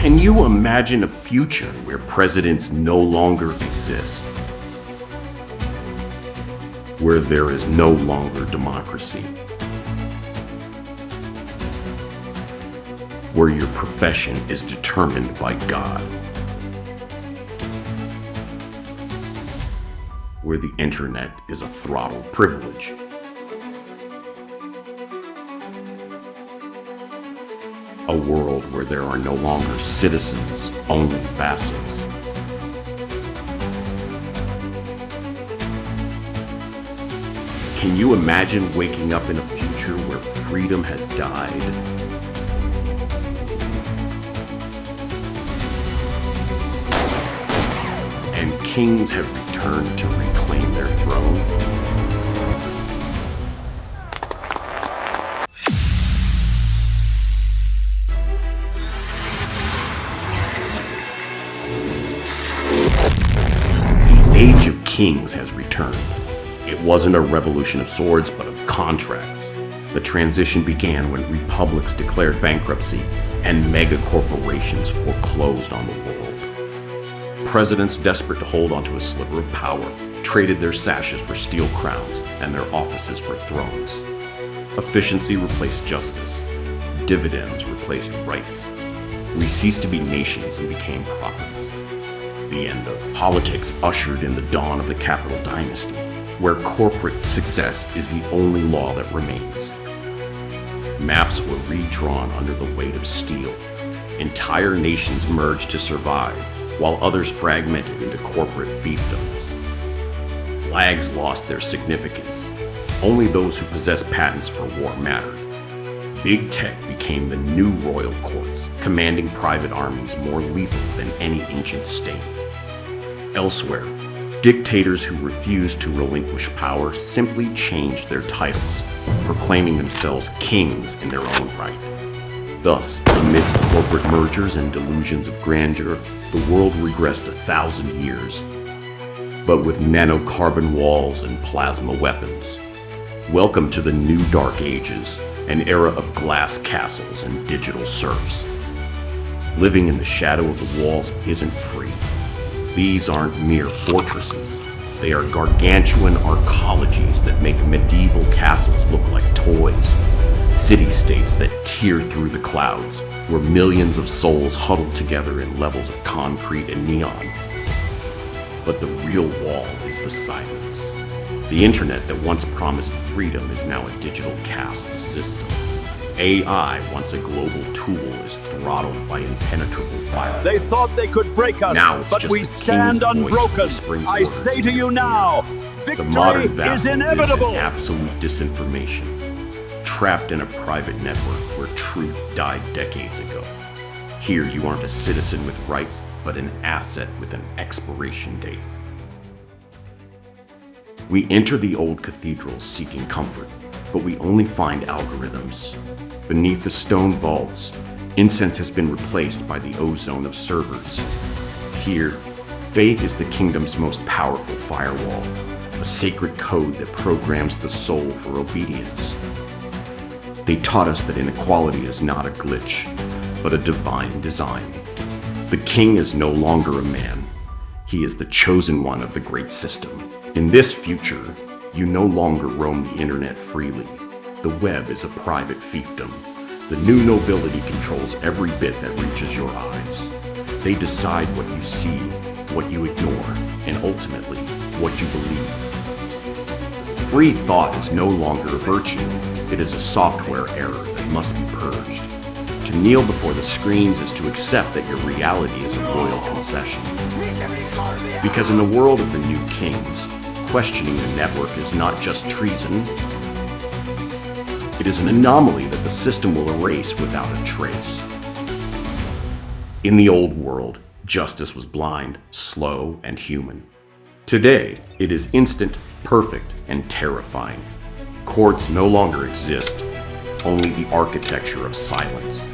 Can you imagine a future where presidents no longer exist? Where there is no longer democracy? Where your profession is determined by God? Where the internet is a throttled privilege? A world where there are no longer citizens, only vassals. Can you imagine waking up in a future where freedom has died? And kings have returned to reclaim their throne? The Age of Kings has returned. It wasn't a revolution of swords, but of contracts. The transition began when republics declared bankruptcy and mega corporations foreclosed on the world. Presidents desperate to hold onto a sliver of power traded their sashes for steel crowns and their offices for thrones. Efficiency replaced justice. Dividends replaced rights. We ceased to be nations and became properties. The end of politics ushered in the dawn of the capital dynasty, where corporate success is the only law that remains. Maps were redrawn under the weight of steel. Entire nations merged to survive, while others fragmented into corporate fiefdoms. Flags lost their significance. Only those who possessed patents for war mattered. Big tech became the new royal courts, commanding private armies more lethal than any ancient state. Elsewhere, dictators who refused to relinquish power simply changed their titles, proclaiming themselves kings in their own right. Thus, amidst corporate mergers and delusions of grandeur, the world regressed 1,000 years, but with nanocarbon walls and plasma weapons. Welcome to the new Dark Ages, an era of glass castles and digital serfs. Living in the shadow of the walls isn't free. These aren't mere fortresses. They are gargantuan arcologies that make medieval castles look like toys. City-states that tear through the clouds, where millions of souls huddle together in levels of concrete and neon. But the real wall is the silence. The internet that once promised freedom is now a digital caste system. AI, once a global tool, is throttled by impenetrable firewalls. They thought they could break us, Now it's but just we the stand king's voice unbroken. whispering I words say to you now, The modern victory is vassal lives in inevitable. absolute disinformation, trapped in a private network where truth died decades ago. Here you aren't a citizen with rights, but an asset with an expiration date. We enter the old cathedrals seeking comfort, but we only find algorithms. Beneath the stone vaults, incense has been replaced by the ozone of servers. Here, faith is the kingdom's most powerful firewall, a sacred code that programs the soul for obedience. They taught us that inequality is not a glitch, but a divine design. The king is no longer a man. He is the chosen one of the great system. In this future, you no longer roam the internet freely. The web is a private fiefdom. The new nobility controls every bit that reaches your eyes. They decide what you see, what you ignore, and ultimately, what you believe. Free thought is no longer a virtue. It is a software error that must be purged. To kneel before the screens is to accept that your reality is a royal concession. Because in the world of the new kings, questioning the network is not just treason. It is an anomaly that the system will erase without a trace. In the old world, justice was blind, slow, and human. Today, it is instant, perfect, and terrifying. Courts no longer exist, only the architecture of silence.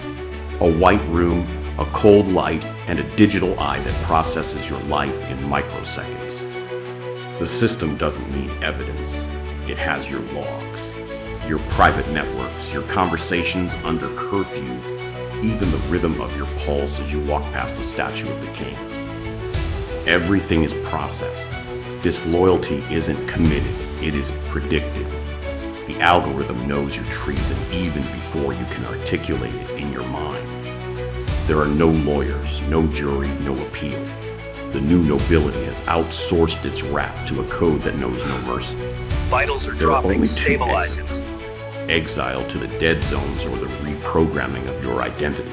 A white room, a cold light, and a digital eye that processes your life in microseconds. The system doesn't need evidence. It has your logs, your private networks, your conversations under curfew, even the rhythm of your pulse as you walk past a statue of the king. Everything is processed. Disloyalty isn't committed, it is predicted. The algorithm knows your treason even before you can articulate it in your mind. There are no lawyers, no jury, no appeal. The new nobility has outsourced its wrath to a code that knows no mercy. Vitals are There are dropping. only two Stabilize. exits: exile to the dead zones or the reprogramming of your identity.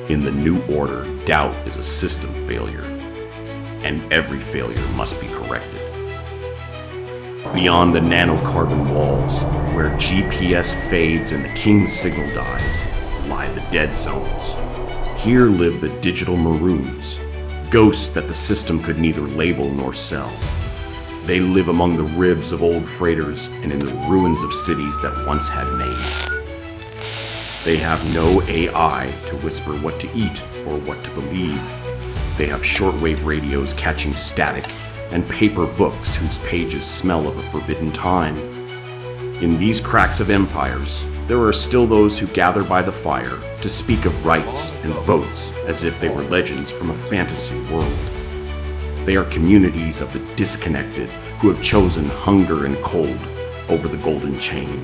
In the new order, doubt is a system failure, and every failure must be corrected. Beyond the nanocarbon walls, where GPS fades and the king's signal dies, lie the dead zones. Here live the digital maroons, ghosts that the system could neither label nor sell. They live among the ribs of old freighters and in the ruins of cities that once had names. They have no AI to whisper what to eat or what to believe. They have shortwave radios catching static and paper books whose pages smell of a forbidden time. In these cracks of empires, there are still those who gather by the fire to speak of rights and votes as if they were legends from a fantasy world. They are communities of the disconnected who have chosen hunger and cold over the golden chain.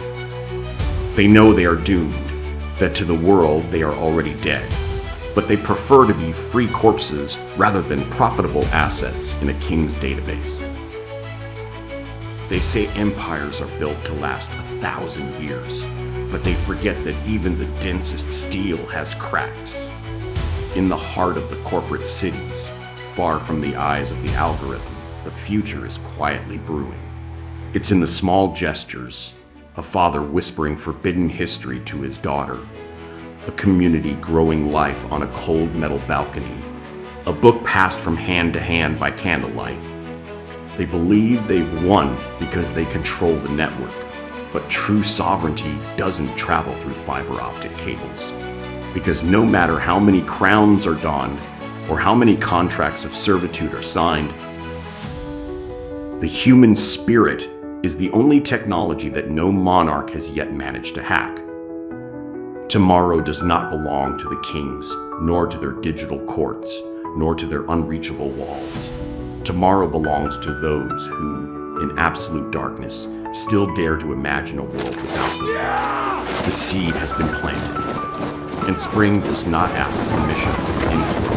They know they are doomed, that to the world they are already dead, but they prefer to be free corpses rather than profitable assets in a king's database. They say empires are built to last 1,000 years, but they forget that even the densest steel has cracks. In the heart of the corporate cities, far from the eyes of the algorithm, the future is quietly brewing. It's in the small gestures, a father whispering forbidden history to his daughter, a community growing life on a cold metal balcony, a book passed from hand to hand by candlelight. They believe they've won because they control the network, but true sovereignty doesn't travel through fiber optic cables. Because no matter how many crowns are donned or how many contracts of servitude are signed, the human spirit is the only technology that no monarch has yet managed to hack. Tomorrow does not belong to the kings, nor to their digital courts, nor to their unreachable walls. Tomorrow belongs to those who, in absolute darkness, still dare to imagine a world without them. The seed has been planted, and spring does not ask permission for influence.